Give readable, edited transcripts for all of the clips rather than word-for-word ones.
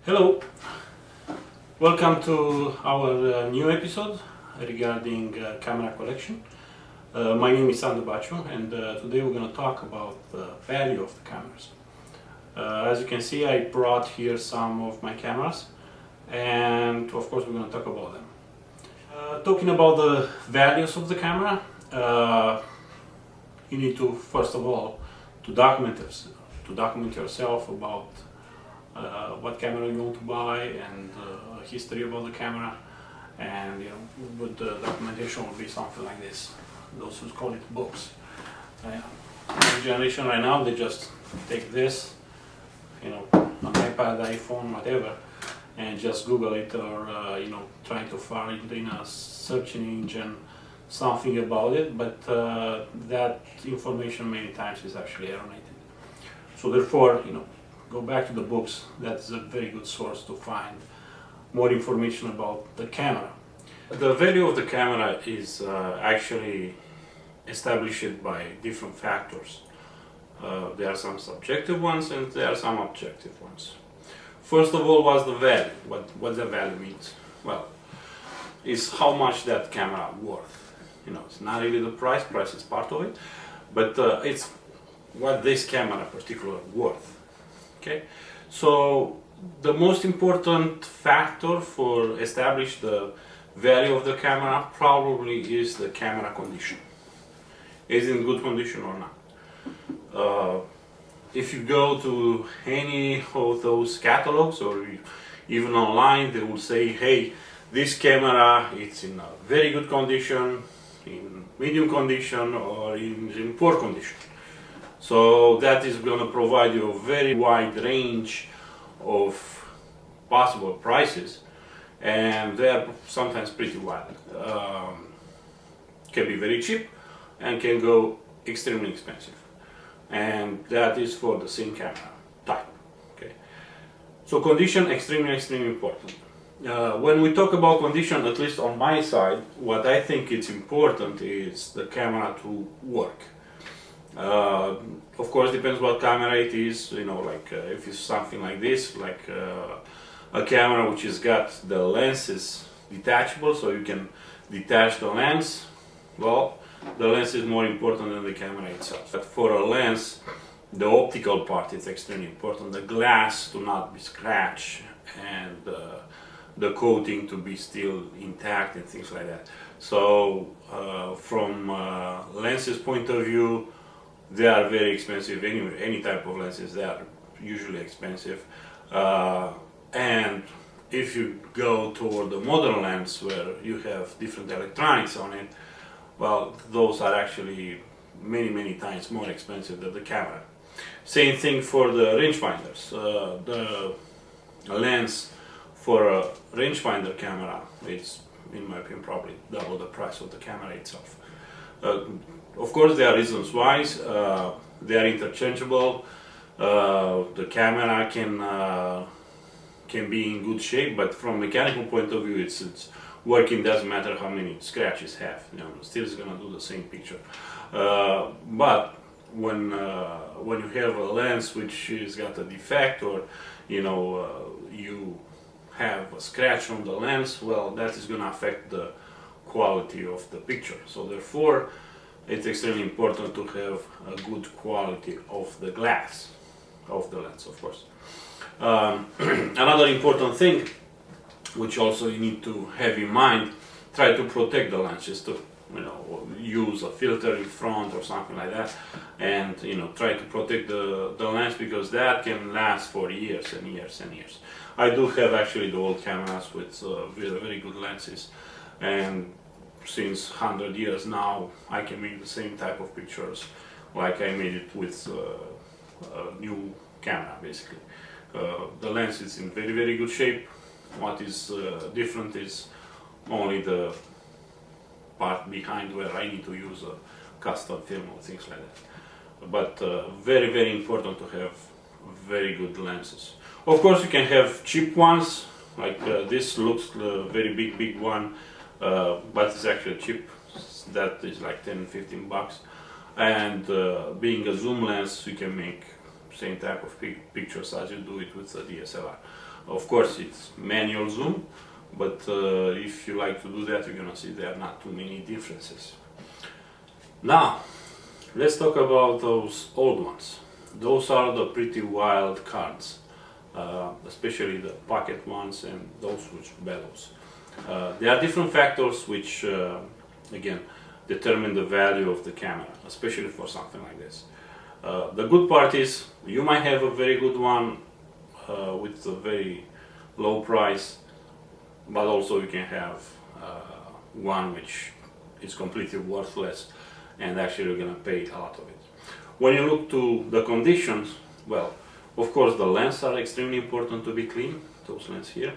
Hello, welcome to our new episode regarding camera collection. My name is Sandu Baciu, and today we're going to talk about the value of the cameras. As you can see, I brought here some of my cameras, and of course we're going to talk about them. Talking about the values of the camera, you need to first of all to document yourself about what camera you want to buy and history about the camera, and good documentation will be something like this. Those who call it books. The generation right now, they just take this, an iPad, iPhone, whatever, and just Google it, or trying to find in a search engine something about it, but that information many times is actually erroneous. So therefore, go back to the books. That's a very good source to find more information about the camera. The value of the camera is actually established by different factors. There are some subjective ones and there are some objective ones. First of all, what's the value? What the value means? Well, is how much that camera worth. It's not really the price. Price is part of it, but it's what this camera particular worth. Okay, so the most important factor for establish the value of the camera probably is the camera condition. Is it in good condition or not? If you go to any of those catalogs or even online, they will say, hey, this camera it's in a very good condition, in medium condition, or in poor condition. So that is going to provide you a very wide range of possible prices, and they are sometimes pretty wide. Can be very cheap and can go extremely expensive, and that is for the same camera type. Okay, so condition extremely important. When we talk about condition, at least on my side, what I think it's important is the camera to work. Of course, depends what camera it is. If it's something like this, like a camera which has got the lenses detachable, so you can detach the lens. Well, the lens is more important than the camera itself. But for a lens, the optical part is extremely important. The glass to not be scratched, and the coating to be still intact and things like that. So from lenses point of view, they are very expensive anyway. Any type of lenses, they are usually expensive. And if you go toward the modern lens where you have different electronics on it, well, those are actually many times more expensive than the camera. Same thing for the rangefinders. The lens for a rangefinder camera, it's, in my opinion, probably double the price of the camera itself. Of course, there are reasons why. They are interchangeable. The camera can be in good shape, but from a mechanical point of view, it's working. Doesn't matter how many scratches have. Still is gonna do the same picture. But when you have a lens which has got a defect, or you have a scratch on the lens, well, that is gonna affect the quality of the picture. So therefore, it's extremely important to have a good quality of the glass, of the lens, of course. Another important thing, which also you need to have in mind, try to protect the lenses to, use a filter in front or something like that, and try to protect the lens, because that can last for years and years and years. I do have actually the old cameras with very good lenses, and since 100 years now, I can make the same type of pictures like I made it with a new camera, basically. The lens is in very good shape. What is different is only the part behind where I need to use a custom film or things like that. But very important to have very good lenses. Of course, you can have cheap ones, like this looks very big one. But it's actually cheap. That is like 10-15 bucks, and being a zoom lens, you can make same type of pictures as you do it with the DSLR. Of course, it's manual zoom, but if you like to do that, you're gonna see there are not too many differences. Now, let's talk about those old ones. Those are the pretty wild cards, especially the pocket ones and those with bellows. There are different factors which, again, determine the value of the camera, especially for something like this. The good part is you might have a very good one with a very low price, but also you can have one which is completely worthless and actually you're gonna pay a lot of it. When you look to the conditions, well, of course the lenses are extremely important to be clean, those lenses here.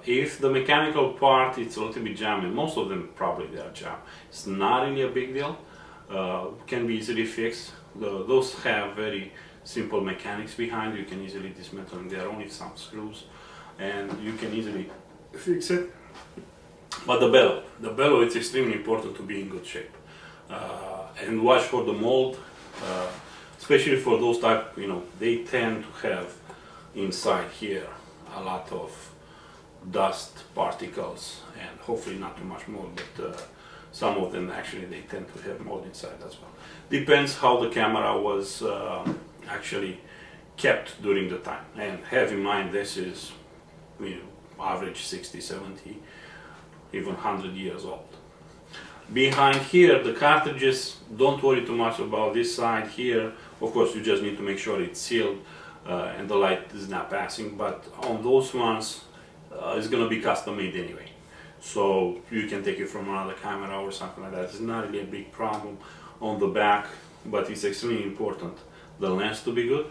If the mechanical part is a little bit jammed, and most of them probably they are jammed, it's not really a big deal, can be easily fixed. Those have very simple mechanics behind, you can easily dismantle them, there are only some screws and you can easily fix it. But the bellow it's extremely important to be in good shape. And watch for the mold, especially for those type, they tend to have inside here a lot of dust particles and hopefully not too much mold, but some of them actually they tend to have mold inside as well. Depends how the camera was actually kept during the time, and have in mind this is average 60, 70, even 100 years old. Behind here, the cartridges, don't worry too much about this side here. Of course, you just need to make sure it's sealed and the light is not passing, but on those ones, it's going to be custom made anyway. So you can take it from another camera or something like that. It's not really a big problem on the back, but it's extremely important the lens to be good.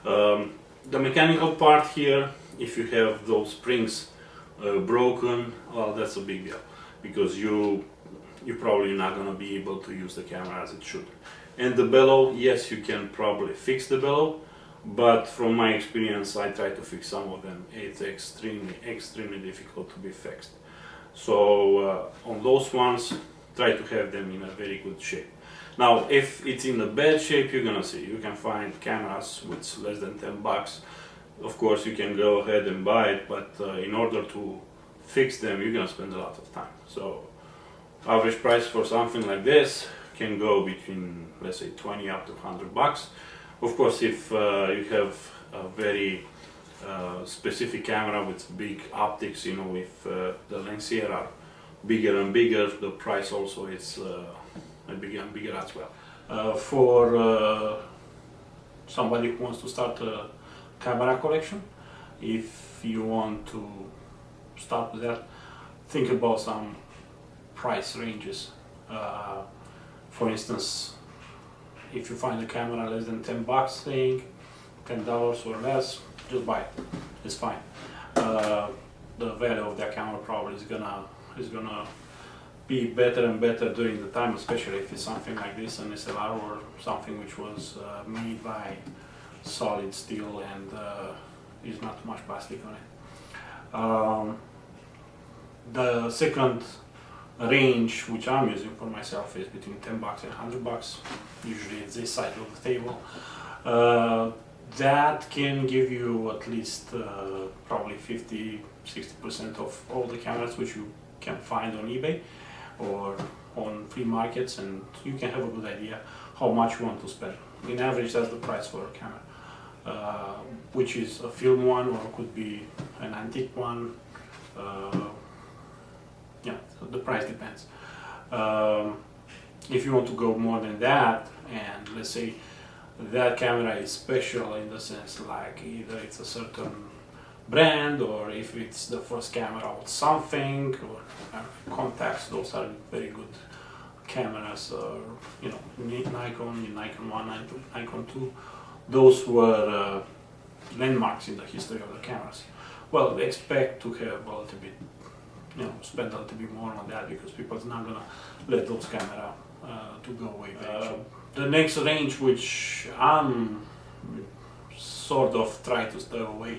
The mechanical part here, if you have those springs broken, well, that's a big deal, because you're probably not going to be able to use the camera as it should. And the bellow, yes, you can probably fix the bellow, but from my experience, I try to fix some of them. It's extremely difficult to be fixed. So on those ones, try to have them in a very good shape. Now, if it's in a bad shape, you're gonna see, you can find cameras with less than 10 bucks. Of course, you can go ahead and buy it, but in order to fix them, you're gonna spend a lot of time. So average price for something like this can go between, let's say, 20 up to 100 bucks. Of course, if you have a very specific camera with big optics, if the lenses here are bigger and bigger, the price also is bigger and bigger as well. For somebody who wants to start a camera collection, if you want to start with that, think about some price ranges. For instance, if you find a camera less than 10 bucks, saying $10 or less, just buy it. It's fine. The value of that camera probably is gonna be better and better during the time, especially if it's something like this, an SLR or something which was made by solid steel and is not too much plastic on it. The second range which I'm using for myself is between 10 bucks and 100 bucks. Usually it's this side of the table. That can give you at least probably 50-60% of all the cameras which you can find on eBay or on free markets, and you can have a good idea how much you want to spend. In average, that's the price for a camera, which is a film one or could be an antique one. Yeah, so the price depends. If you want to go more than that, and let's say that camera is special in the sense like either it's a certain brand or if it's the first camera with something, or contacts, those are very good cameras, or Nikon 1, Nikon 2, those were landmarks in the history of the cameras. Well, expect to have a little bit, spend a little bit more on that, because people's not gonna let those cameras to go away very soon. The next range which I'm sort of try to stay away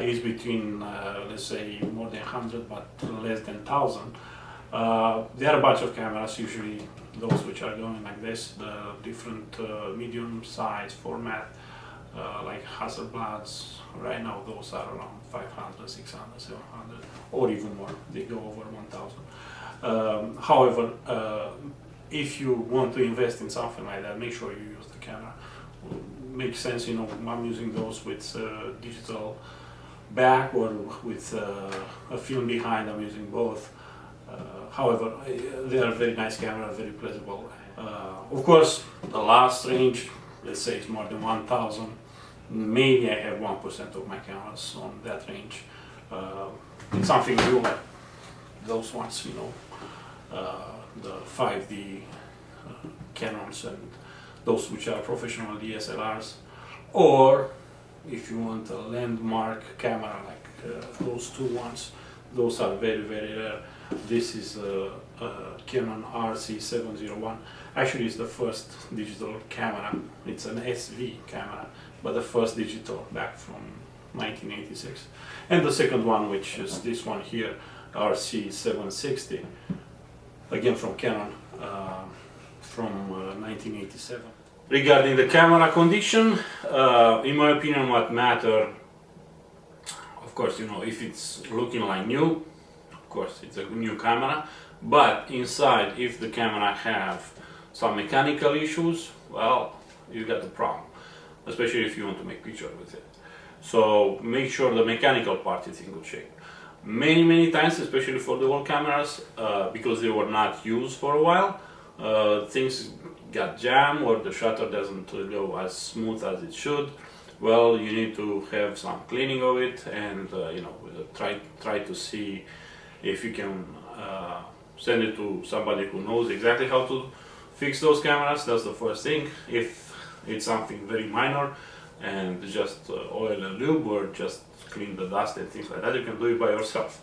is between let's say more than 100 but less than 1,000. There are a bunch of cameras, usually those which are going like this, the different medium size format, like Hasselblads, right now those are around 500, 600, 700, or even more. They go over 1000. However, if you want to invest in something like that, make sure you use the camera. Makes sense, you know, I'm using those with digital back or with a film behind. I'm using both. However, they are very nice camera, very pleasurable. Of course, the last range, let's say it's more than 1000. Maybe I have 1% of my cameras on that range. It's something new, like those ones, you know, the 5D Canons and those which are professional DSLRs. Or if you want a landmark camera like those two ones, those are very, very rare. This is a Canon RC701. Actually, it's the first digital camera. It's an SV camera, but the first digital back from 1986. And the second one, which is this one here, RC760, again from Canon, from 1987. Regarding the camera condition, in my opinion, what matter, of course, you know, if it's looking like new, of course, it's a new camera, but inside, if the camera have some mechanical issues, well, you got the problem, especially if you want to make pictures with it. So make sure the mechanical part is in good shape. Many times, especially for the old cameras, because they were not used for a while, things got jammed or the shutter doesn't go as smooth as it should. Well, you need to have some cleaning of it, and you know, try to see if you can send it to somebody who knows exactly how to fix those cameras. That's the first thing. If it's something very minor and just oil and lube or just clean the dust and things like that, you can do it by yourself.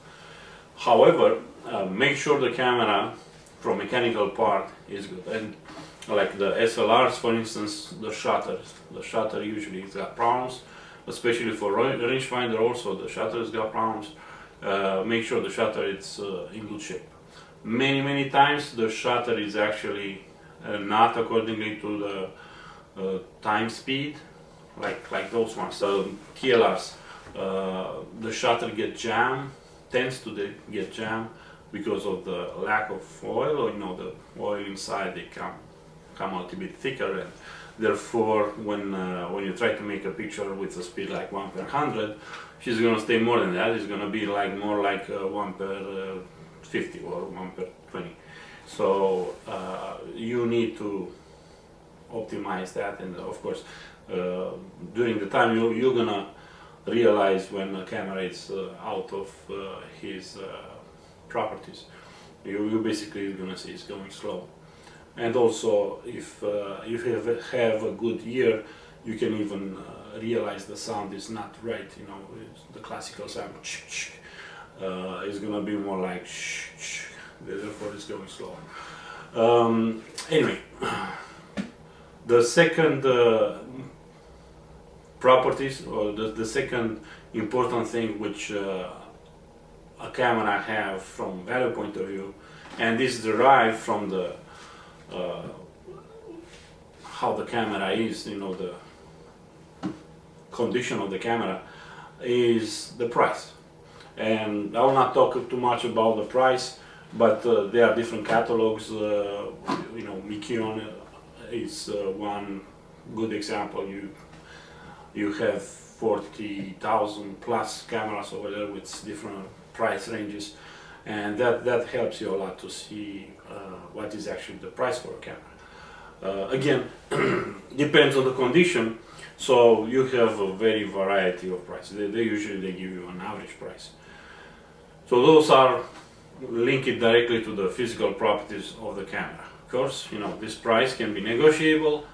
However, make sure the camera from mechanical part is good. And like the SLRs, for instance, the shutter usually has got problems, especially for rangefinder. Also, the shutter's got problems. Make sure the shutter is in good shape. Many times the shutter is actually not accordingly to the time speed, like those ones. TLRs, the shutter tends to get jammed because of the lack of oil, or you know, the oil inside they come out a bit thicker, and therefore when you try to make a picture with a speed like 1/100, she's gonna stay more than that. It's gonna be like more like 1/50 or 1/20. So you need to optimize that, and of course during the time you're gonna realize when a camera is out of his properties. You basically gonna see it's going slow. And also, if you have a good ear, you can even realize the sound is not right. You know, the classical sound is gonna be more like therefore it's going slow. Anyway, the second properties, or the second important thing which a camera have from value point of view, and this derived from the how the camera is, you know, the condition of the camera, is the price. And I will not talk too much about the price, but there are different catalogs. You know, Mikion is one good example. You have 40,000 plus cameras over there with different price ranges, and that helps you a lot to see what is actually the price for a camera. Again, depends on the condition, so you have a very variety of prices. They usually give you an average price. So those are linked directly to the physical properties of the camera. Of course, you know, this price can be negotiable.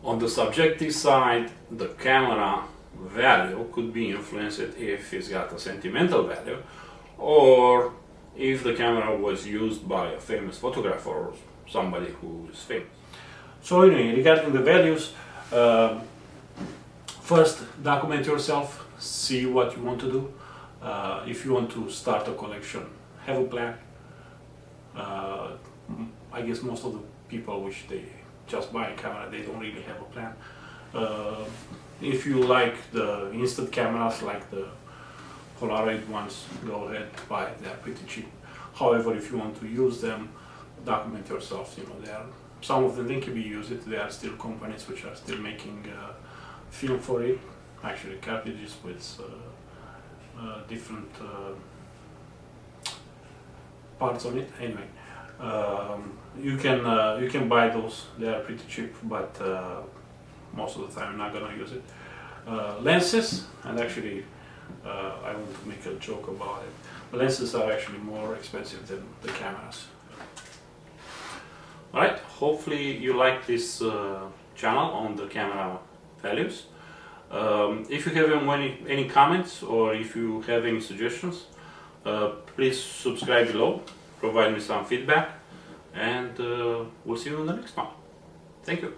On the subjective side, the camera value could be influenced if it's got a sentimental value, or if the camera was used by a famous photographer or somebody who is famous. So anyway, regarding the values, first document yourself, see what you want to do. If you want to start a collection, have a plan. I guess most of the people which they just buy a camera, they don't really have a plan. If you like the instant cameras like the Polaroid ones, go ahead, buy it, they're pretty cheap. However, if you want to use them, document yourself, they are, some of them think you use it, there are still companies which are still making film for it, actually cartridges with different parts on it. Anyway, you can buy those, they are pretty cheap, but most of the time I'm not gonna use it. Lenses, and actually I want to make a joke about it. Lenses are actually more expensive than the cameras. Alright, hopefully you like this channel on the camera values. If you have any comments or if you have any suggestions, please subscribe below, provide me some feedback, and we'll see you in the next one. Thank you.